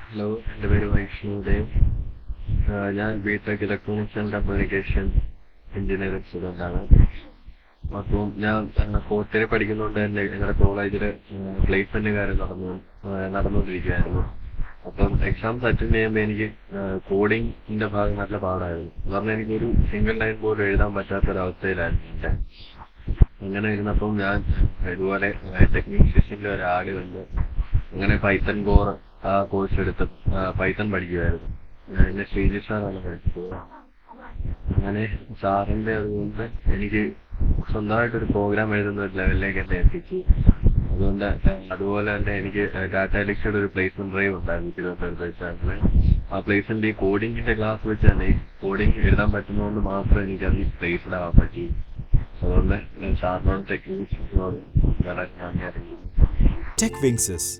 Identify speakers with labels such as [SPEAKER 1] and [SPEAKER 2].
[SPEAKER 1] Hello, എൻ്റെ പേര് വൈഷ്ണവ്. ഞാൻ BTech electronics and communication engineering student ആണ്. അപ്പം ഞാൻ കോട്ടയിൽ പഠിക്കുന്നതുകൊണ്ട് തന്നെ ഞങ്ങളുടെ കോളേജിൽ പ്ലേസ്മെൻറ്റ് കാര്യം നടന്നുകൊണ്ടിരിക്കുകയായിരുന്നു. അപ്പം എക്സാംസ് അറ്റൻഡ് ചെയ്യുമ്പോൾ എനിക്ക് കോഡിങ്ങിൻ്റെ ഭാഗം നല്ല പാടായിരുന്നു. കാരണം എനിക്കൊരു സിംഗിൾ ലൈൻ പോലും എഴുതാൻ പറ്റാത്തൊരവസ്ഥയിലായിരുന്നു എൻ്റെ. അങ്ങനെ ഇരുന്നപ്പം ഞാൻ ഇതുപോലെ ടെക്നിക്സിൻ്റെ ഒരു ആഡ് കണ്ട് അങ്ങനെ പൈത്തൺ കോർ ആ കോഴ്സ് എടുത്ത് പൈത്തൺ പഠിക്കുമായിരുന്നു. എന്നെ ശ്രീജിത്ത് സാറാണ് പഠിച്ചത്. അങ്ങനെ സാറിൻ്റെ അതുകൊണ്ട് എനിക്ക് സ്വന്തമായിട്ടൊരു പ്രോഗ്രാം എഴുതുന്ന ഒരു ലെവലിലേക്ക് എന്നെ എത്തിച്ചു. അതുകൊണ്ട് അതുപോലെ തന്നെ എനിക്ക് ടാറ്റ എലക്സിയുടെ ഒരു പ്ലേസ്മെന്റ് ഡ്രൈവ് ഉണ്ടായിരുന്നു തിരുവനന്തപുരത്ത്. ആ പ്ലേസ്മെന്റ് ഈ കോഡിങ്ങിന്റെ ക്ലാസ് വെച്ച് തന്നെ കോഡിങ് എഴുതാൻ പറ്റുന്നതുകൊണ്ട് മാത്രം എനിക്കത് പ്ലേസ്ഡ് ആവാൻ പറ്റി. അതുകൊണ്ട് സാറിനോട് ടെക്നിക്സിനോട് ഞാൻ
[SPEAKER 2] ടെക് വിങ്സസ്